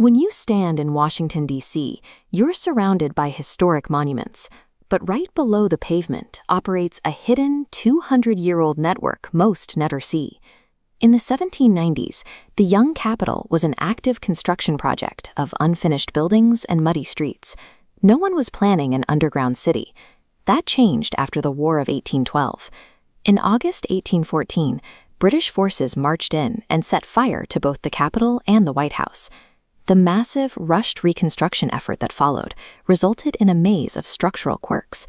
When you stand in Washington, D.C., you're surrounded by historic monuments, but right below the pavement operates a hidden 200-year-old network most never see. In the 1790s, the young capital was an active construction project of unfinished buildings and muddy streets. No one was planning an underground city. That changed after the War of 1812. In August 1814, British forces marched in and set fire to both the Capitol and the White House. The massive, rushed reconstruction effort that followed resulted in a maze of structural quirks.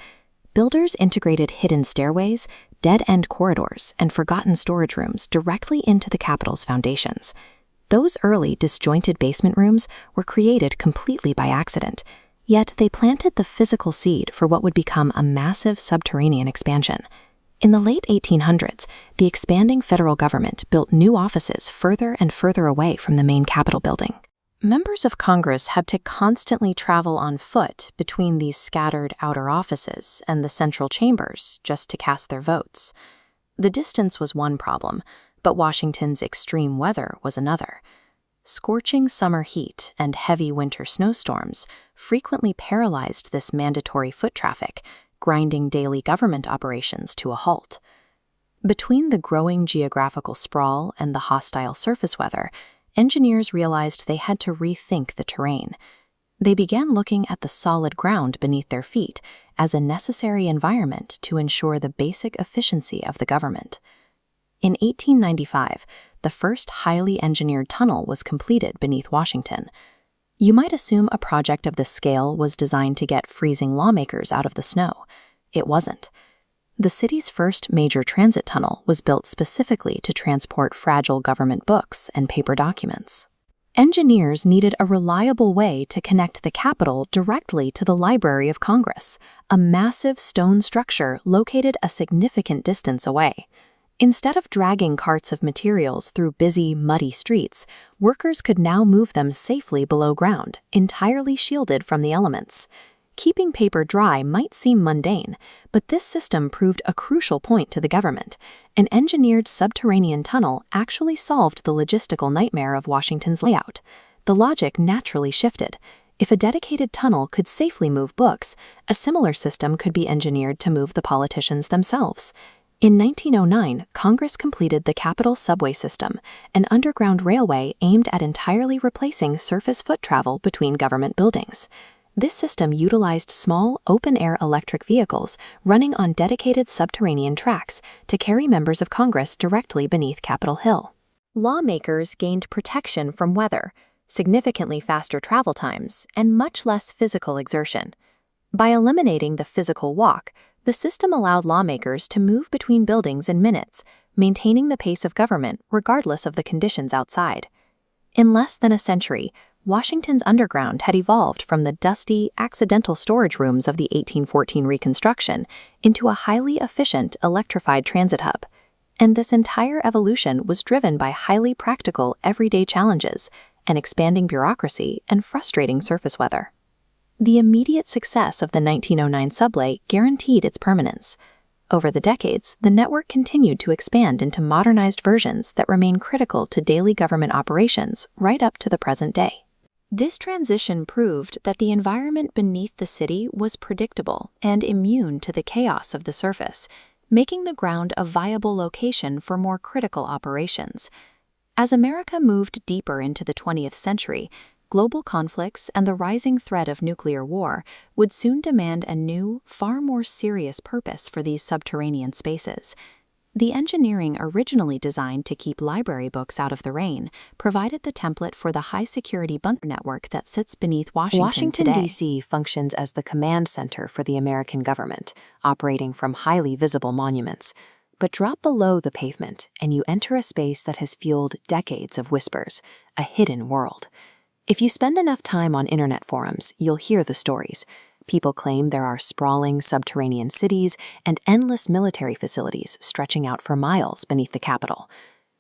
Builders integrated hidden stairways, dead-end corridors, and forgotten storage rooms directly into the Capitol's foundations. Those early disjointed basement rooms were created completely by accident, yet they planted the physical seed for what would become a massive subterranean expansion. In the late 1800s, the expanding federal government built new offices further and further away from the main Capitol building. Members of Congress had to constantly travel on foot between these scattered outer offices and the central chambers just to cast their votes. The distance was one problem, but Washington's extreme weather was another. Scorching summer heat and heavy winter snowstorms frequently paralyzed this mandatory foot traffic, grinding daily government operations to a halt. Between the growing geographical sprawl and the hostile surface weather, engineers realized they had to rethink the terrain. They began looking at the solid ground beneath their feet as a necessary environment to ensure the basic efficiency of the government. In 1895, the first highly engineered tunnel was completed beneath Washington. You might assume a project of this scale was designed to get freezing lawmakers out of the snow. It wasn't. The city's first major transit tunnel was built specifically to transport fragile government books and paper documents. Engineers needed a reliable way to connect the Capitol directly to the Library of Congress, a massive stone structure located a significant distance away. Instead of dragging carts of materials through busy, muddy streets, workers could now move them safely below ground, entirely shielded from the elements. Keeping paper dry might seem mundane, but this system proved a crucial point to the government. An engineered subterranean tunnel actually solved the logistical nightmare of Washington's layout. The logic naturally shifted. If a dedicated tunnel could safely move books, a similar system could be engineered to move the politicians themselves. In 1909, Congress completed the Capitol subway system, an underground railway aimed at entirely replacing surface foot travel between government buildings. This system utilized small, open-air electric vehicles running on dedicated subterranean tracks to carry members of Congress directly beneath Capitol Hill. Lawmakers gained protection from weather, significantly faster travel times, and much less physical exertion. By eliminating the physical walk, the system allowed lawmakers to move between buildings in minutes, maintaining the pace of government regardless of the conditions outside. In less than a century, Washington's underground had evolved from the dusty, accidental storage rooms of the 1814 reconstruction into a highly efficient, electrified transit hub. And this entire evolution was driven by highly practical, everyday challenges, an expanding bureaucracy, and frustrating surface weather. The immediate success of the 1909 subway guaranteed its permanence. Over the decades, the network continued to expand into modernized versions that remain critical to daily government operations right up to the present day. This transition proved that the environment beneath the city was predictable and immune to the chaos of the surface, making the ground a viable location for more critical operations. As America moved deeper into the 20th century, global conflicts and the rising threat of nuclear war would soon demand a new, far more serious purpose for these subterranean spaces. The engineering originally designed to keep library books out of the rain provided the template for the high-security bunker network that sits beneath Washington today. D.C. functions as the command center for the American government, operating from highly visible monuments. But drop below the pavement, and you enter a space that has fueled decades of whispers, a hidden world. If you spend enough time on internet forums, you'll hear the stories. People claim there are sprawling subterranean cities and endless military facilities stretching out for miles beneath the Capitol.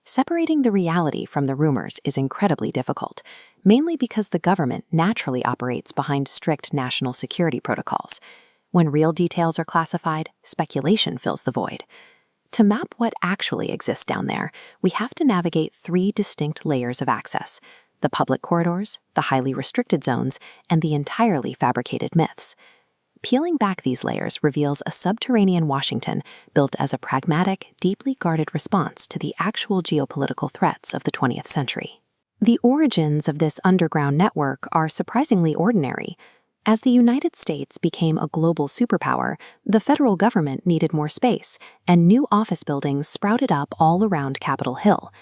Separating the reality from the rumors is incredibly difficult, mainly because the government naturally operates behind strict national security protocols. When real details are classified, speculation fills the void. To map what actually exists down there, we have to navigate three distinct layers of access: the public corridors, the highly restricted zones, and the entirely fabricated myths. Peeling back these layers reveals a subterranean Washington built as a pragmatic, deeply guarded response to the actual geopolitical threats of the 20th century. The origins of this underground network are surprisingly ordinary. As the United States became a global superpower, the federal government needed more space, and new office buildings sprouted up all around Capitol Hill.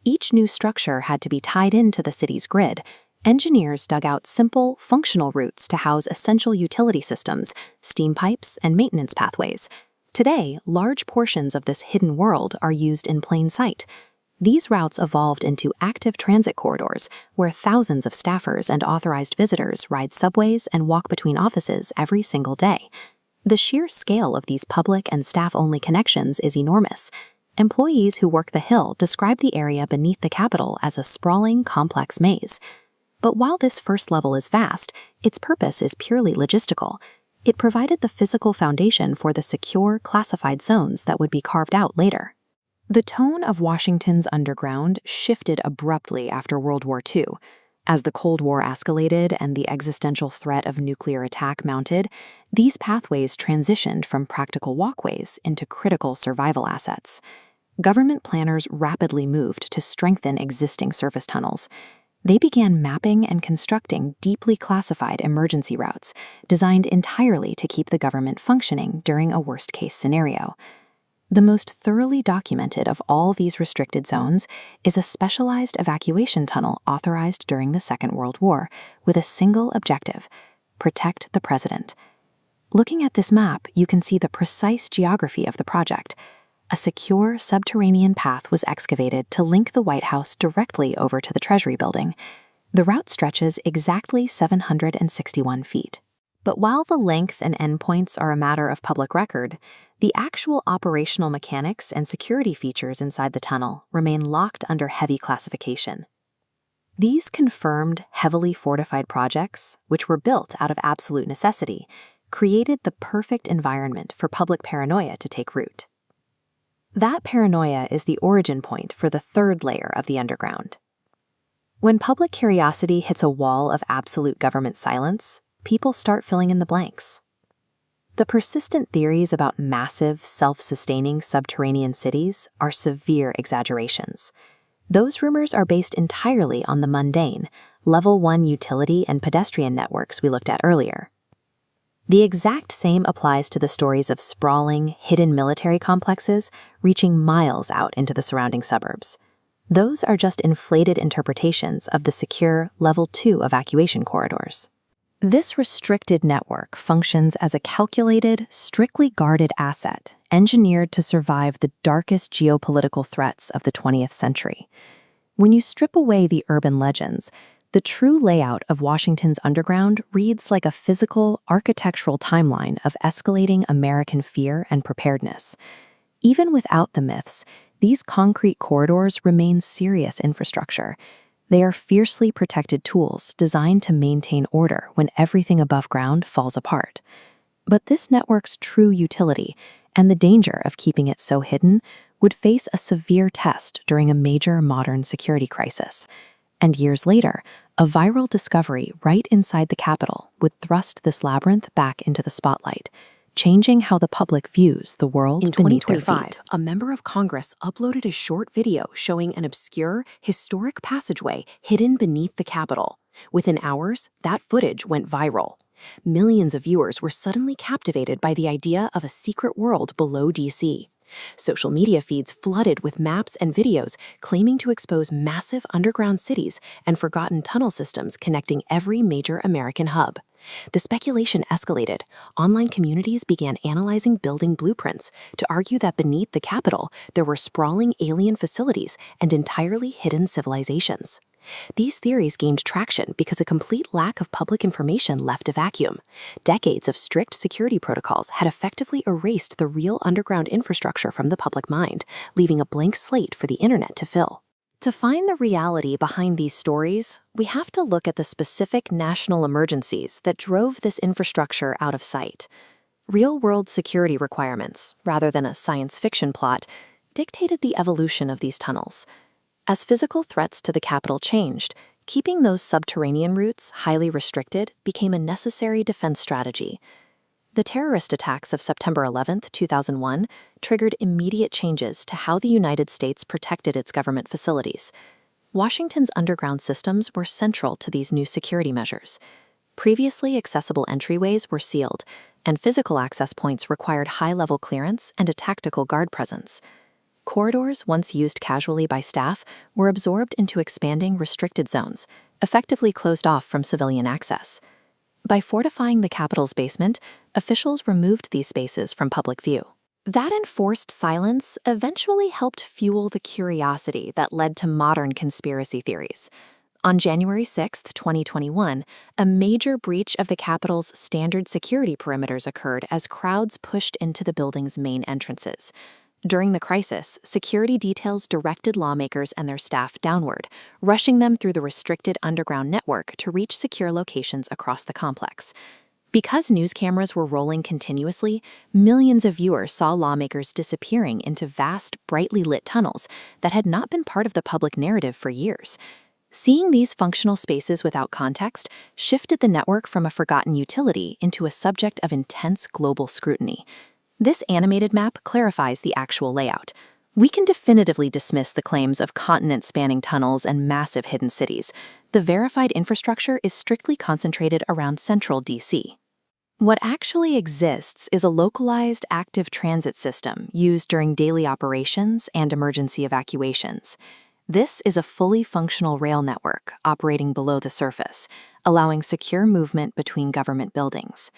Each new structure had to be tied into the city's grid. Engineers dug out simple, functional routes to house essential utility systems, steam pipes, and maintenance pathways. Today, large portions of this hidden world are used in plain sight. These routes evolved into active transit corridors, where thousands of staffers and authorized visitors ride subways and walk between offices every single day. The sheer scale of these public and staff-only connections is enormous. Employees who work the Hill describe the area beneath the Capitol as a sprawling, complex maze. But while this first level is vast, its purpose is purely logistical. It provided the physical foundation for the secure, classified zones that would be carved out later. The tone of Washington's underground shifted abruptly after World War II. As the Cold War escalated and the existential threat of nuclear attack mounted, these pathways transitioned from practical walkways into critical survival assets. Government planners rapidly moved to strengthen existing surface tunnels. They began mapping and constructing deeply classified emergency routes, designed entirely to keep the government functioning during a worst-case scenario. The most thoroughly documented of all these restricted zones is a specialized evacuation tunnel authorized during the Second World War with a single objective: protect the president. Looking at this map, you can see the precise geography of the project. A secure subterranean path was excavated to link the White House directly over to the Treasury building. The route stretches exactly 761 feet. But while the length and endpoints are a matter of public record, the actual operational mechanics and security features inside the tunnel remain locked under heavy classification. These confirmed, heavily fortified projects, which were built out of absolute necessity, created the perfect environment for public paranoia to take root. That paranoia is the origin point for the third layer of the underground. When public curiosity hits a wall of absolute government silence, people start filling in the blanks. The persistent theories about massive, self-sustaining subterranean cities are severe exaggerations. Those rumors are based entirely on the mundane, Level 1 utility and pedestrian networks we looked at earlier. The exact same applies to the stories of sprawling, hidden military complexes reaching miles out into the surrounding suburbs. Those are just inflated interpretations of the secure Level 2 evacuation corridors. This restricted network functions as a calculated, strictly guarded asset engineered to survive the darkest geopolitical threats of the 20th century. When you strip away the urban legends, the true layout of Washington's underground reads like a physical, architectural timeline of escalating American fear and preparedness. Even without the myths, these concrete corridors remain serious infrastructure. They are fiercely protected tools designed to maintain order when everything above ground falls apart. But this network's true utility and the danger of keeping it so hidden would face a severe test during a major modern security crisis. And years later, a viral discovery right inside the Capitol would thrust this labyrinth back into the spotlight, changing how the public views the world beneath their feet. In 2025, a member of Congress uploaded a short video showing an obscure, historic passageway hidden beneath the Capitol. Within hours, that footage went viral. Millions of viewers were suddenly captivated by the idea of a secret world below D.C. Social media feeds flooded with maps and videos claiming to expose massive underground cities and forgotten tunnel systems connecting every major American hub. The speculation escalated. Online communities began analyzing building blueprints to argue that beneath the Capitol there were sprawling alien facilities and entirely hidden civilizations. These theories gained traction because a complete lack of public information left a vacuum. Decades of strict security protocols had effectively erased the real underground infrastructure from the public mind, leaving a blank slate for the internet to fill. To find the reality behind these stories, we have to look at the specific national emergencies that drove this infrastructure out of sight. Real-world security requirements, rather than a science fiction plot, dictated the evolution of these tunnels. As physical threats to the Capitol changed, Keeping those subterranean routes highly restricted became a necessary defense strategy. The terrorist attacks of September 11, 2001, triggered immediate changes to how the United States protected its government facilities. Washington's underground systems were central to these new security measures. Previously accessible entryways were sealed, and physical access points required high-level clearance and a tactical guard presence. Corridors, once used casually by staff, were absorbed into expanding restricted zones, effectively closed off from civilian access. By fortifying the Capitol's basement, officials removed these spaces from public view. That enforced silence eventually helped fuel the curiosity that led to modern conspiracy theories. On January 6, 2021, a major breach of the Capitol's standard security perimeters occurred as crowds pushed into the building's main entrances. During the crisis, security details directed lawmakers and their staff downward, rushing them through the restricted underground network to reach secure locations across the complex. Because news cameras were rolling continuously, millions of viewers saw lawmakers disappearing into vast, brightly lit tunnels that had not been part of the public narrative for years. Seeing these functional spaces without context shifted the network from a forgotten utility into a subject of intense global scrutiny. This animated map clarifies the actual layout. We can definitively dismiss the claims of continent-spanning tunnels and massive hidden cities. The verified infrastructure is strictly concentrated around central D.C. What actually exists is a localized active transit system used during daily operations and emergency evacuations. This is a fully functional rail network operating below the surface, allowing secure movement between government buildings.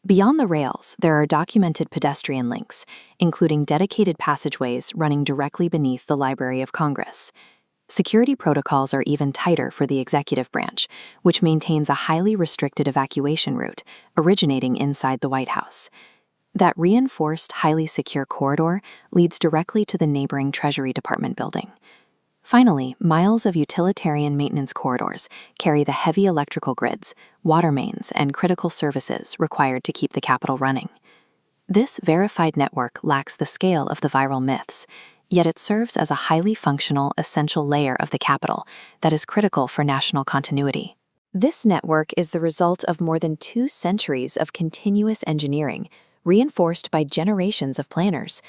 Beyond the rails, there are documented pedestrian links, including dedicated passageways running directly beneath the Library of Congress. Security protocols are even tighter for the executive branch, which maintains a highly restricted evacuation route, originating inside the White House. That reinforced, highly secure corridor leads directly to the neighboring Treasury Department building. Finally, miles of utilitarian maintenance corridors carry the heavy electrical grids, water mains, and critical services required to keep the Capitol running. This verified network lacks the scale of the viral myths, yet it serves as a highly functional, essential layer of the Capitol that is critical for national continuity. This network is the result of more than 2 centuries of continuous engineering, reinforced by generations of planners.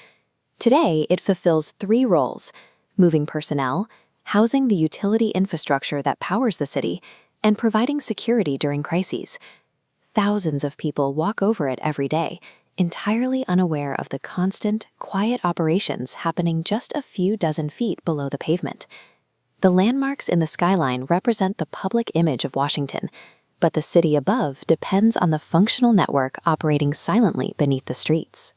Today, it fulfills 3 roles: moving personnel, housing the utility infrastructure that powers the city, and providing security during crises. Thousands of people walk over it every day, entirely unaware of the constant, quiet operations happening just a few dozen feet below the pavement. The landmarks in the skyline represent the public image of Washington, but the city above depends on the functional network operating silently beneath the streets.